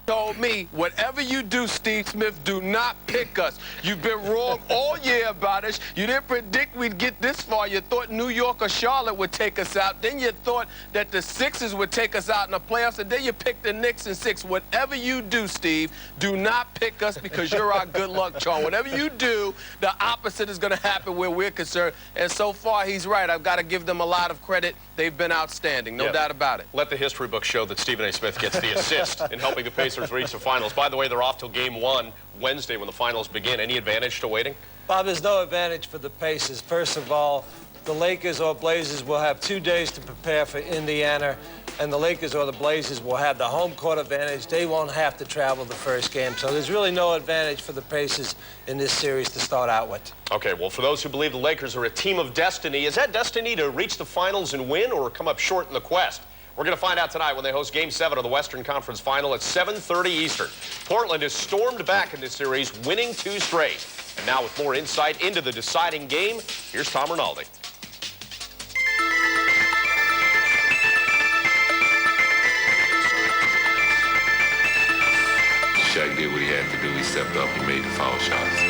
told me, whatever you do, Steve Smith, do not pick us. You've been wrong all year about us. You didn't predict we'd get this far. You thought New York or Charlotte would take us out. Then you thought that the Sixers would take us out in the playoffs, and then you picked the Knicks in 6. Whatever you do, Steve, do not pick us because you're our good luck charm. Whatever you do, the opposite is going to happen where we're concerned. And so far, he's right. I've got to give them a lot of credit. They've been outstanding, no doubt about it. Let the history book show that Stephen A. Smith gets the assist in helping the Pacers reach the finals. By the way, they're off till Game 1 Wednesday when the finals begin. Any advantage to waiting? Bob, there's no advantage for the Pacers. First of all, the Lakers or Blazers will have 2 days to prepare for Indiana, and the Lakers or the Blazers will have the home court advantage. They won't have to travel the first game, so there's really no advantage for the Pacers in this series to start out with. Okay, well, for those who believe the Lakers are a team of destiny, is that destiny to reach the finals and win or come up short in the quest? We're going to find out tonight when they host Game 7 of the Western Conference Final at 7:30 Eastern. Portland has stormed back in this series, winning 2 straight. And now with more insight into the deciding game, here's Tom Rinaldi. Shaq did what he had to do. He stepped up. He made the foul shots.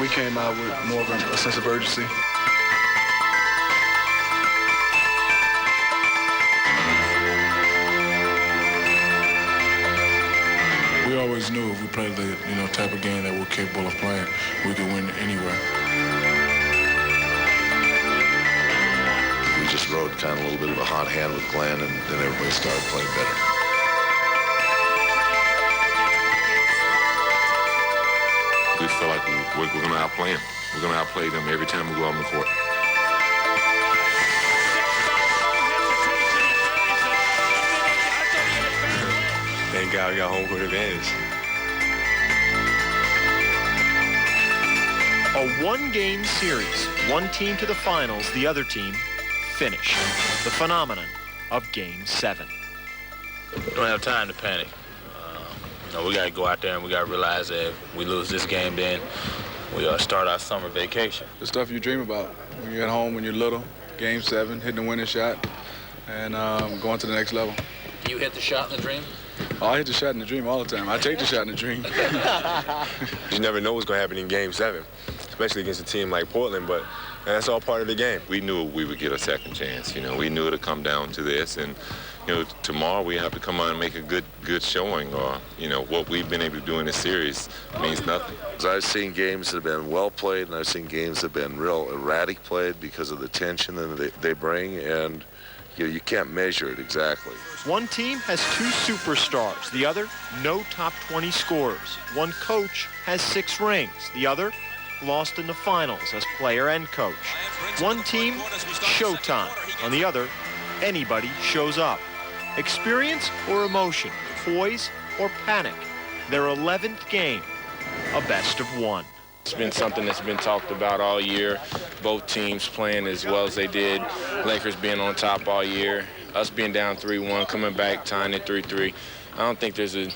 We came out with more of a sense of urgency. We always knew if we played the type of game that we're capable of playing, we could win anywhere. We just rode kind of a little bit of a hot hand with Glenn, and then everybody started playing better. We feel like we're going to outplay them. We're going to outplay them every time we go out on the court. Thank God we got home court advantage. A one-game series. One team to the finals, the other team finish. The phenomenon of Game 7. We don't have time to panic. We got to go out there and we got to realize that if we lose this game, then we start our summer vacation. The stuff you dream about when you're at home, when you're little. Game 7, hitting the winning shot, and going to the next level. You hit the shot in the dream? Oh, I hit the shot in the dream all the time. I take the shot in the dream. You never know what's going to happen in Game 7, especially against a team like Portland, but that's all part of the game. We knew we would get a second chance. We knew it would come down to this, and tomorrow we have to come out and make a good showing, or what we've been able to do in this series means nothing. I've seen games that have been well played, and I've seen games that have been real erratic played because of the tension that they bring, and you can't measure it exactly. One team has 2 superstars, the other no top 20 scorers. One coach has 6 rings, the other lost in the finals as player and coach. One team, showtime. On the other, anybody shows up. Experience or emotion, poise or panic. Their 11th game, a best of 1. It's been something that's been talked about all year. Both teams playing as well as they did. Lakers being on top all year. Us being down 3-1, coming back, tying it 3-3. I don't think there's a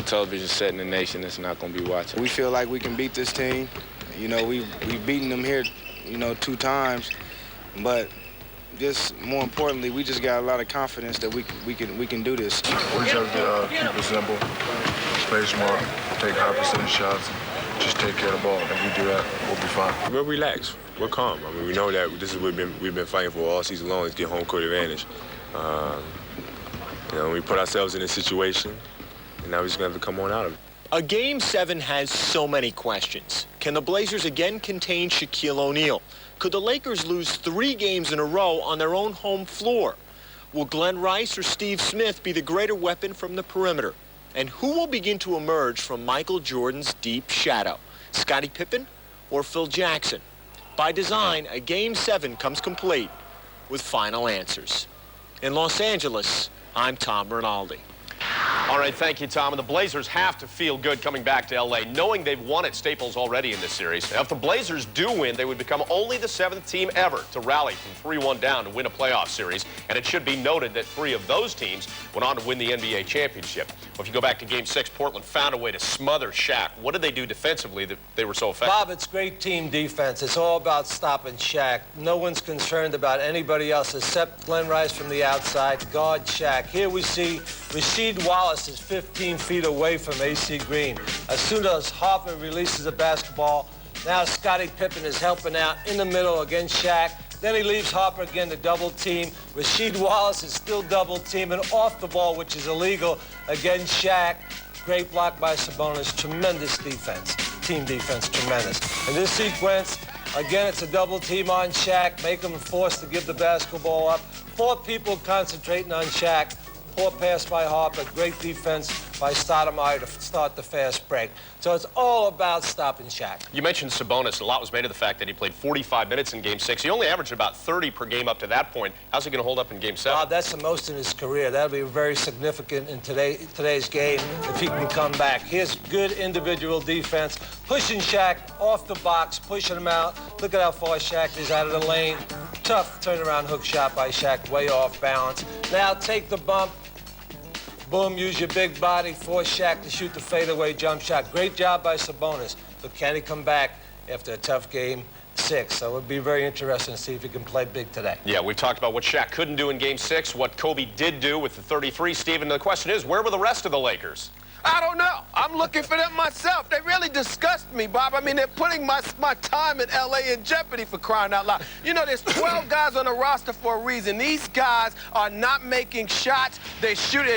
television set in the nation that's not going to be watching. We feel like we can beat this team. We've beaten them here, 2 times, but just more importantly, we just got a lot of confidence that we can do this. We just have to keep it simple, play smart, take high percentage shots, just take care of the ball. If we do that, we'll be fine. We're relaxed. We're calm. We know that this is what we've been fighting for all season long, is get home court advantage. We put ourselves in a situation, and now we're just going to have to come on out of it. A Game 7 has so many questions. Can the Blazers again contain Shaquille O'Neal? Could the Lakers lose 3 games in a row on their own home floor? Will Glenn Rice or Steve Smith be the greater weapon from the perimeter? And who will begin to emerge from Michael Jordan's deep shadow? Scottie Pippen or Phil Jackson? By design, a Game 7 comes complete with final answers. In Los Angeles, I'm Tom Rinaldi. All right, thank you, Tom. And the Blazers have to feel good coming back to L.A., knowing they've won at Staples already in this series. Now, if the Blazers do win, they would become only the 7th team ever to rally from 3-1 down to win a playoff series. And it should be noted that 3 of those teams went on to win the NBA championship. Well, if you go back to Game 6, Portland found a way to smother Shaq. What did they do defensively that they were so effective? Bob, it's great team defense. It's all about stopping Shaq. No one's concerned about anybody else except Glenn Rice from the outside. Guard Shaq. Here we see Rasheed Wallace is 15 feet away from AC Green. As soon as Harper releases the basketball, now Scottie Pippen is helping out in the middle against Shaq. Then he leaves Harper again to double team. Rasheed Wallace is still double teaming off the ball, which is illegal, against Shaq. Great block by Sabonis. Tremendous defense. Team defense, tremendous. In this sequence, again, it's a double team on Shaq. Make him forced to give the basketball up. 4 people concentrating on Shaq. Poor pass by Harper. Great defense by Stoudemire to start the fast break. So it's all about stopping Shaq. You mentioned Sabonis. A lot was made of the fact that he played 45 minutes in Game 6. He only averaged about 30 per game up to that point. How's he going to hold up in Game 7? That's the most in his career. That'll be very significant in today's game if he can come back. Here's good individual defense, pushing Shaq off the box, pushing him out. Look at how far Shaq is out of the lane. Tough turnaround hook shot by Shaq, way off balance. Now take the bump. Boom, use your big body, force Shaq to shoot the fadeaway jump shot. Great job by Sabonis, but can he come back after a tough Game 6? So it would be very interesting to see if he can play big today. Yeah, we've talked about what Shaq couldn't do in Game 6, what Kobe did do with the 33, Stephen. The question is, where were the rest of the Lakers? I don't know. I'm looking for them myself. They really disgust me, Bob. I mean, they're putting my time in L.A. in jeopardy, for crying out loud. You know, there's 12 guys on the roster for a reason. These guys are not making shots. They're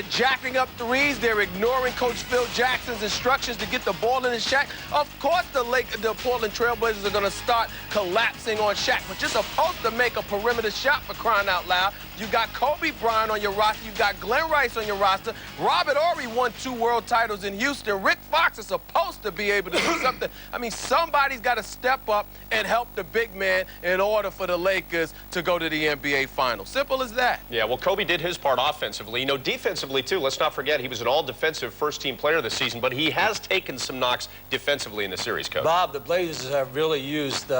jacking up threes. They're ignoring Coach Phil Jackson's instructions to get the ball in the Shaq. Of course, the Portland Trailblazers are going to start collapsing on Shaq, but you're supposed to make a perimeter shot, for crying out loud. You got Kobe Bryant on your roster. You got Glenn Rice on your roster. Robert Horry won 2 world titles in Houston. Rick Fox is supposed to be able to do something. I mean, somebody's got to step up and help the big man in order for the Lakers to go to the NBA Finals. Simple as that. Yeah, well, Kobe did his part offensively. You know, defensively, too, let's not forget he was an all-defensive first-team player this season, but he has taken some knocks defensively in the series, Coach. Bob, the Blazers have really used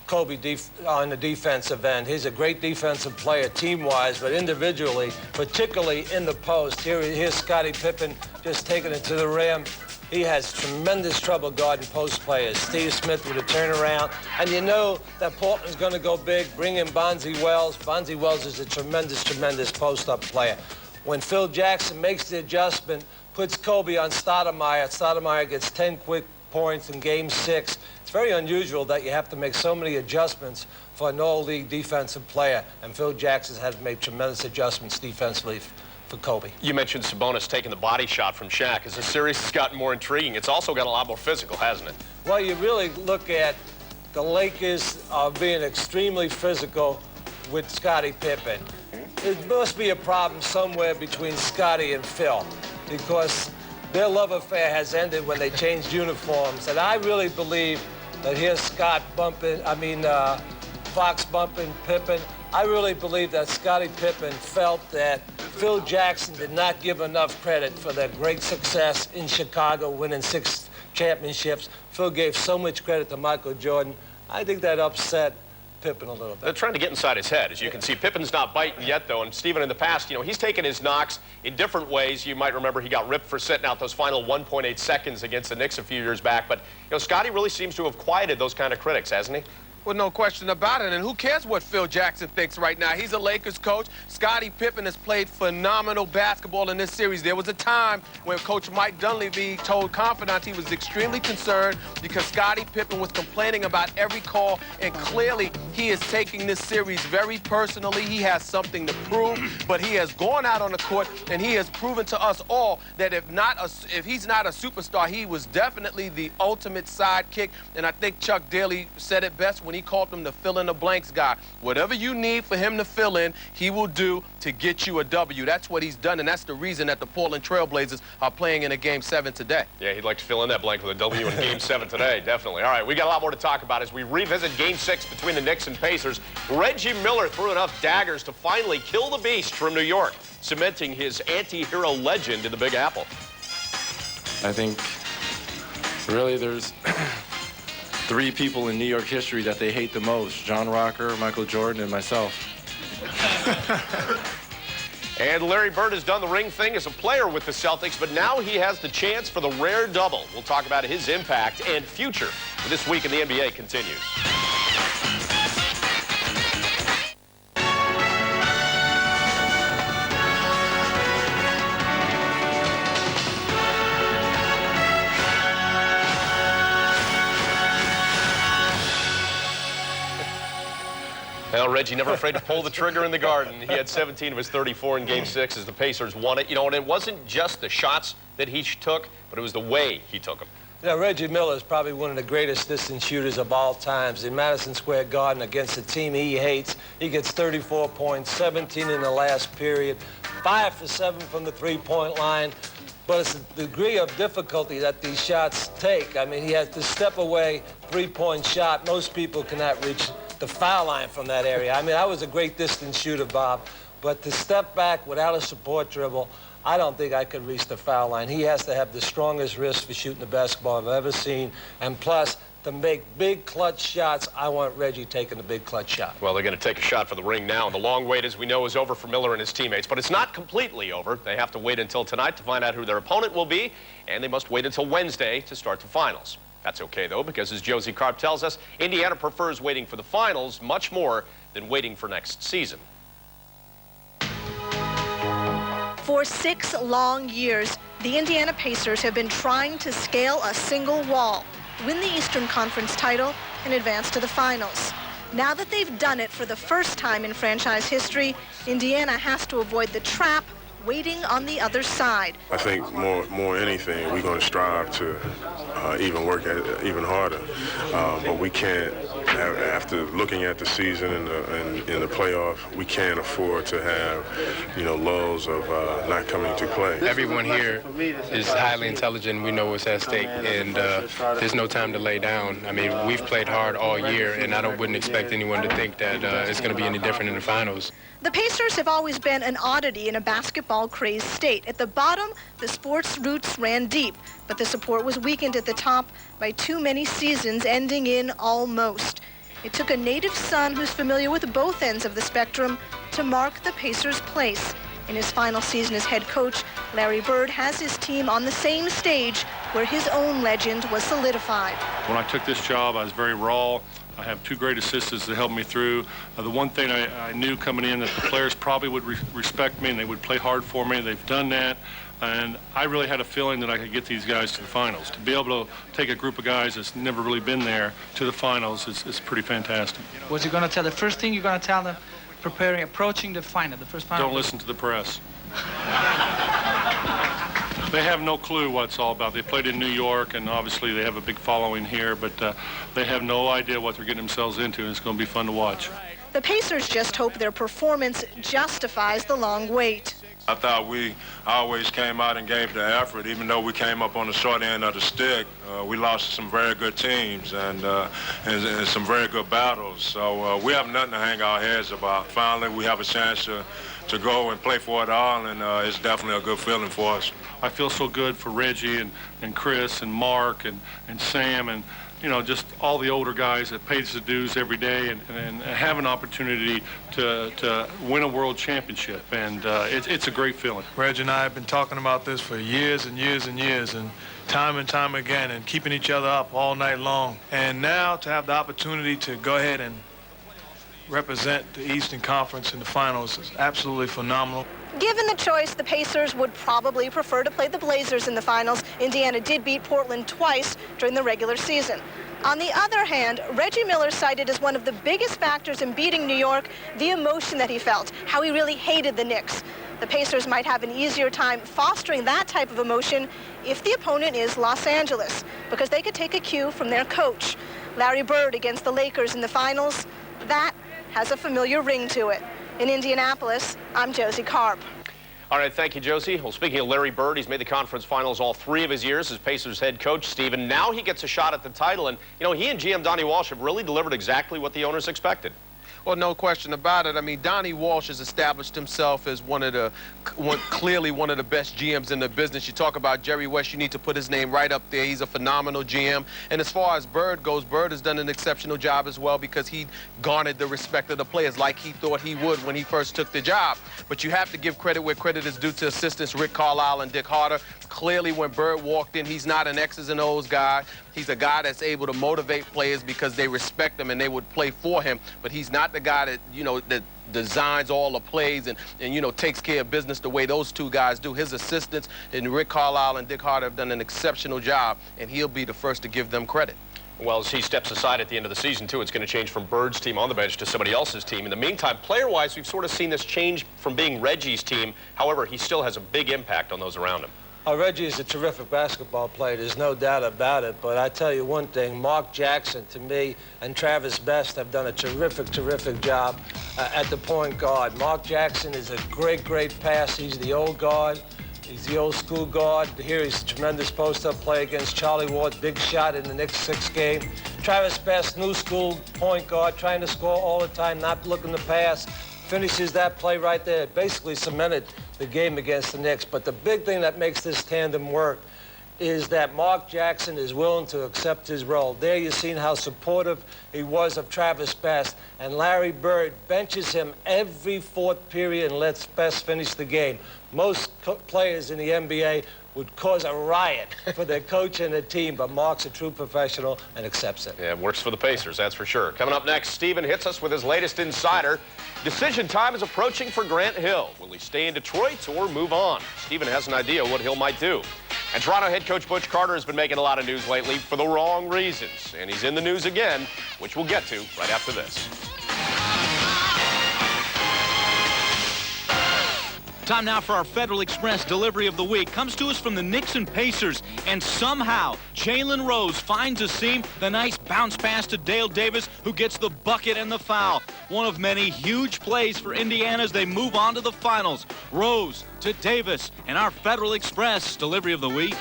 Kobe on the defensive end. He's a great defensive player team-wise, but individually, particularly in the post. Here's Scottie Pippen just taking it to the rim. He has tremendous trouble guarding post players. Steve Smith with a turnaround. And you know that Portland's going to go big. Bring in Bonzi Wells. Bonzi Wells is a tremendous, tremendous post-up player. When Phil Jackson makes the adjustment, puts Kobe on Stoudemire, Stoudemire gets 10 quick points in Game 6. It's very unusual that you have to make so many adjustments for an all-league defensive player, and Phil Jackson has made tremendous adjustments defensively for Kobe. You mentioned Sabonis taking the body shot from Shaq. As the series has gotten more intriguing, it's also got a lot more physical, hasn't it? Well, you really look at the Lakers being extremely physical with Scottie Pippen. There must be a problem somewhere between Scottie and Phil, because their love affair has ended when they changed uniforms. And I really believe that here's Fox bumping Pippen. I really believe that Scottie Pippen felt that Phil Jackson did not give enough credit for their great success in Chicago, winning 6 championships. Phil gave so much credit to Michael Jordan. I think that upset Pippen a little bit. They're trying to get inside his head. As you can see, Pippen's not biting yet, though. And, Stephen, in the past, you know, he's taken his knocks in different ways. You might remember he got ripped for sitting out those final 1.8 seconds against the Knicks a few years back. But, you know, Scottie really seems to have quieted those kind of critics, hasn't he? Well, no question about it. And who cares what Phil Jackson thinks right now? He's a Lakers coach. Scottie Pippen has played phenomenal basketball in this series. There was a time when Coach Mike Dunleavy told confidants he was extremely concerned because Scottie Pippen was complaining about every call, and clearly he is taking this series very personally. He has something to prove, but he has gone out on the court and he has proven to us all that if he's not a superstar, he was definitely the ultimate sidekick. And I think Chuck Daly said it best when he He called him the fill-in-the-blanks guy. Whatever you need for him to fill in, he will do to get you a W. That's what he's done, and that's the reason that the Portland Trailblazers are playing in a Game 7 today. Yeah, he'd like to fill in that blank with a W in Game 7 today, definitely. All right, we got a lot more to talk about as we revisit Game 6 between the Knicks and Pacers. Reggie Miller threw enough daggers to finally kill the Beast from New York, cementing his anti-hero legend in the Big Apple. I think really there's 3 people in New York history that they hate the most: John Rocker, Michael Jordan, and myself. And Larry Bird has done the ring thing as a player with the Celtics, but now he has the chance for the rare double. We'll talk about his impact and future. This Week in the NBA continues. Well, Reggie never afraid to pull the trigger in the Garden. He had 17 of his 34 in Game 6 as the Pacers won it. You know, and it wasn't just the shots that he took, but it was the way he took them. Yeah, Reggie Miller is probably one of the greatest distance shooters of all times. In Madison Square Garden against a team he hates, he gets 34 points, 17 in the last period, 5 for 7 from the three-point line. But it's the degree of difficulty that these shots take. I mean, he has to step away, three-point shot. Most people cannot reach the foul line from that area. I mean, I was a great distance shooter, Bob, but to step back without a support dribble, I don't think I could reach the foul line. He has to have the strongest wrist for shooting the basketball I've ever seen, and plus, to make big clutch shots, I want Reggie taking the big clutch shot. Well, they're going to take a shot for the ring now, and the long wait, as we know, is over for Miller and his teammates. But it's not completely over. They have to wait until tonight to find out who their opponent will be, and they must wait until Wednesday to start the finals. That's okay, though, because as Josie Karp tells us, Indiana prefers waiting for the finals much more than waiting for next season. For 6 long years, the Indiana Pacers have been trying to scale a single wall, win the Eastern Conference title, and advance to the finals. Now that they've done it for the first time in franchise history, Indiana has to avoid the trap waiting on the other side. I think more anything, we're going to strive to even work at it even harder. But we can't, after looking at the season and in the playoff, we can't afford to have, lulls of not coming to play. Everyone here is highly intelligent. We know what's at stake, and there's no time to lay down. I mean, we've played hard all year, and I wouldn't expect anyone to think that it's going to be any different in the finals. The Pacers have always been an oddity in a basketball-crazed state. At the bottom, the sports roots ran deep, but the support was weakened at the top by too many seasons ending in almost. It took a native son who's familiar with both ends of the spectrum to mark the Pacers' place. In his final season as head coach, Larry Bird has his team on the same stage where his own legend was solidified. When I took this job, I was very raw. I have 2 great assistants that helped me through. The one thing I knew coming in that the players probably would respect me and they would play hard for me. They've done that. And I really had a feeling that I could get these guys to the finals. To be able to take a group of guys that's never really been there to the finals is pretty fantastic. What's you going to tell? The first thing you're going to tell them approaching the final, the first final? Don't listen to the press. They have no clue what it's all about. They played in New York, and obviously they have a big following here, but they have no idea what they're getting themselves into, and it's going to be fun to watch. The Pacers just hope their performance justifies the long wait. I thought we always came out and gave the effort, even though we came up on the short end of the stick. We lost to some very good teams and some very good battles. So we have nothing to hang our heads about. Finally, we have a chance to go and play for it all, and it's definitely a good feeling for us. I feel so good for Reggie and Chris and Mark and Sam and just all the older guys that pays the dues every day and have an opportunity to win a world championship. And it's a great feeling. Reggie and I have been talking about this for years and years and years, and time again, and keeping each other up all night long. And now to have the opportunity to go ahead and represent the Eastern Conference in the finals is absolutely phenomenal. Given the choice, the Pacers would probably prefer to play the Blazers in the finals. Indiana did beat Portland twice during the regular season. On the other hand, Reggie Miller cited as one of the biggest factors in beating New York the emotion that he felt, how he really hated the Knicks. The Pacers might have an easier time fostering that type of emotion if the opponent is Los Angeles, because they could take a cue from their coach. Larry Bird against the Lakers in the finals, that has a familiar ring to it. In Indianapolis, I'm Josie Karp. All right, thank you, Josie. Well, speaking of Larry Bird, he's made the conference finals all 3 of his years as Pacers head coach, Stephen. Now he gets a shot at the title, and, you know, he and GM Donnie Walsh have really delivered exactly what the owners expected. Well, no question about it. I mean, Donnie Walsh has established himself as clearly one of the best GMs in the business. You talk about Jerry West, you need to put his name right up there. He's a phenomenal GM. And as far as Bird goes, Bird has done an exceptional job as well because he garnered the respect of the players like he thought he would when he first took the job. But you have to give credit where credit is due to assistants Rick Carlisle and Dick Harter. Clearly, when Bird walked in, he's not an X's and O's guy. He's a guy that's able to motivate players because they respect him and they would play for him. But he's not the guy that, you know, that designs all the plays and you know, takes care of business the way those two guys do. His assistants and Rick Carlisle and Dick Harter have done an exceptional job, and he'll be the first to give them credit. Well, as he steps aside at the end of the season, too, it's going to change from Bird's team on the bench to somebody else's team. In the meantime, player-wise, we've sort of seen this change from being Reggie's team. However, he still has a big impact on those around him. Reggie is a terrific basketball player. There's no doubt about it. But I tell you one thing, Mark Jackson, to me, and Travis Best have done a terrific job at the point guard. Mark Jackson is a great passer. He's the old guard. He's the old school guard. Here he's a tremendous post-up play against Charlie Ward. Big shot in the Knicks 6 game. Travis Best, new school point guard, trying to score all the time, not looking to pass. Finishes that play right there. It basically cemented the game against the Knicks. But the big thing that makes this tandem work is that Mark Jackson is willing to accept his role. There you've seen how supportive he was of Travis Best. And Larry Bird benches him every 4th period and lets Best finish the game. Most players in the NBA would cause a riot for their coach and their team, but Mark's a true professional and accepts it. Yeah, it works for the Pacers, that's for sure. Coming up next, Stephen hits us with his latest insider. Decision time is approaching for Grant Hill. Will he stay in Detroit or move on? Stephen has an idea what Hill might do. And Toronto head coach Butch Carter has been making a lot of news lately for the wrong reasons. And he's in the news again, which we'll get to right after this. Time now for our Federal Express delivery of the week. Comes to us from the Knicks and Pacers, and somehow Jalen Rose finds a seam. The nice bounce pass to Dale Davis, who gets the bucket and the foul. One of many huge plays for Indiana as they move on to the finals. Rose to Davis, and our Federal Express delivery of the week.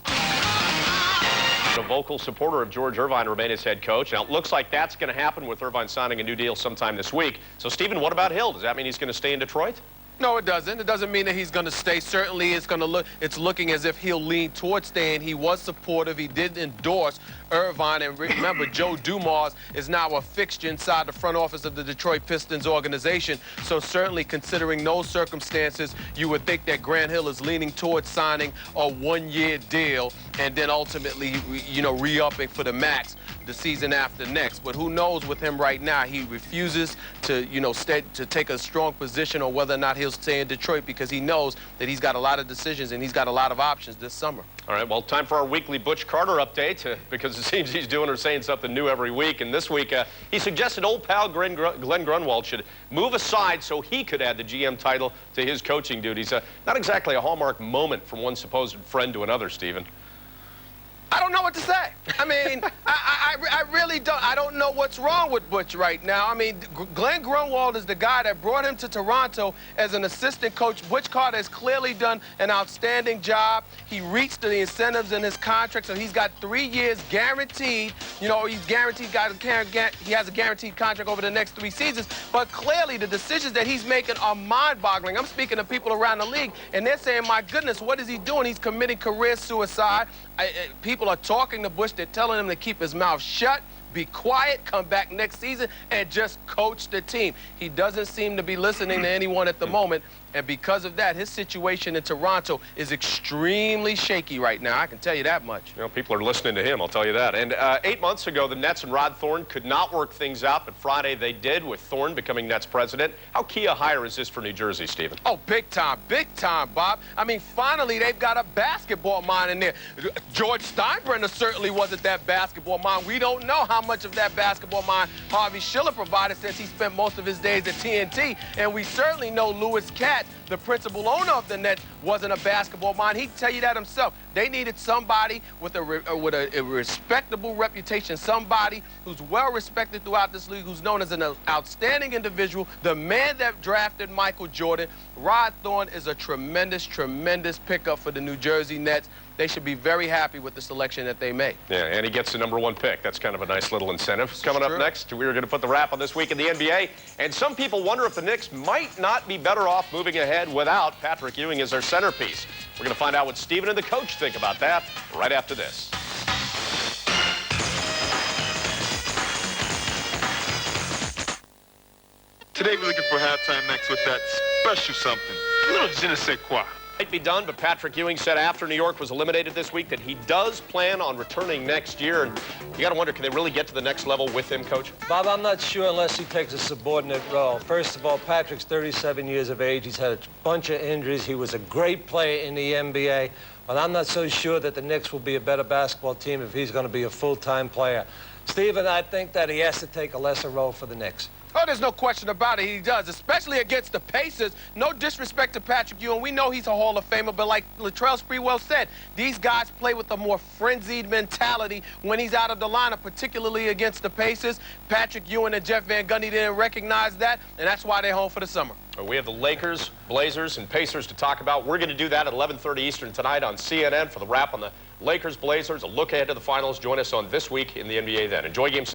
A vocal supporter of George Irvine remain as head coach. Now, it looks like that's going to happen with Irvine signing a new deal sometime this week. So, Stephen, what about Hill? Does that mean he's going to stay in Detroit? No, it doesn't. It doesn't mean that he's going to stay. Certainly, it's looking as if he'll lean towards staying. He was supportive. He did endorse Irvine. And remember, Joe Dumars is now a fixture inside the front office of the Detroit Pistons organization. So certainly, considering those circumstances, you would think that Grant Hill is leaning towards signing a 1-year deal and then ultimately, you know, re-upping for the max the season after next. But who knows with him right now? He refuses to, you know, to take a strong position on whether or not he'll stay in Detroit because he knows that he's got a lot of decisions and he's got a lot of options this summer. All right, well, time for our weekly Butch Carter update because it seems he's doing or saying something new every week. And this week, he suggested old pal Glenn Grunwald should move aside so he could add the GM title to his coaching duties. Not exactly a hallmark moment from one supposed friend to another, Stephen. I don't know what to say. I mean, I really don't. I don't know what's wrong with Butch right now. I mean, Glenn Grunwald is the guy that brought him to Toronto as an assistant coach. Butch Carter has clearly done an outstanding job. He reached the incentives in his contract, so he's got 3 years guaranteed. You know, he's guaranteed. He has a guaranteed contract over the next 3 seasons. But clearly, the decisions that he's making are mind-boggling. I'm speaking to people around the league, and they're saying, "My goodness, what is he doing? He's committing career suicide." People are talking to Butch. They're telling him to keep his mouth shut, be quiet, come back next season, and just coach the team. He doesn't seem to be listening to anyone at the moment, and because of that, his situation in Toronto is extremely shaky right now. I can tell you that much. You know, people are listening to him, I'll tell you that. And 8 months ago, the Nets and Rod Thorne could not work things out, but Friday they did, with Thorne becoming Nets president. How key a hire is this for New Jersey, Stephen? Oh, big time, Bob. I mean, finally, they've got a basketball mind in there. George Steinbrenner certainly wasn't that basketball mind. We don't know how much of that basketball mind Harvey Schiller provided since he spent most of his days at TNT. And we certainly know Louis Katz, the principal owner of the Nets, wasn't a basketball mind. He can tell you that himself. They needed somebody with a respectable reputation, somebody who's well respected throughout this league, who's known as an outstanding individual, the man that drafted Michael Jordan. Rod Thorne is a tremendous, tremendous pickup for the New Jersey Nets. They should be very happy with the selection that they made. Yeah, and he gets the #1 pick. That's kind of a nice little incentive. Coming up next, we're going to put the wrap on this week in the NBA. And some people wonder if the Knicks might not be better off moving ahead without Patrick Ewing as their centerpiece. We're going to find out what Steven and the coach think about that right after this. Today we're looking for halftime Knicks with that special something. A little je ne sais quoi. Might be done, but Patrick Ewing said after New York was eliminated this week that he does plan on returning next year. And you got to wonder, can they really get to the next level with him, Coach? Bob, I'm not sure unless he takes a subordinate role. First of all, Patrick's 37 years of age. He's had a bunch of injuries. He was a great player in the NBA. But I'm not so sure that the Knicks will be a better basketball team if he's going to be a full-time player. Stephen, I think that he has to take a lesser role for the Knicks. Oh, there's no question about it. He does, especially against the Pacers. No disrespect to Patrick Ewing. We know he's a Hall of Famer, but like Latrell Sprewell said, these guys play with a more frenzied mentality when he's out of the lineup, particularly against the Pacers. Patrick Ewing and Jeff Van Gundy didn't recognize that, and that's why they're home for the summer. We have the Lakers, Blazers, and Pacers to talk about. We're going to do that at 11:30 Eastern tonight on CNN for the wrap on the Lakers, Blazers. A look ahead to the finals. Join us on This Week in the NBA then. Enjoy Game 7.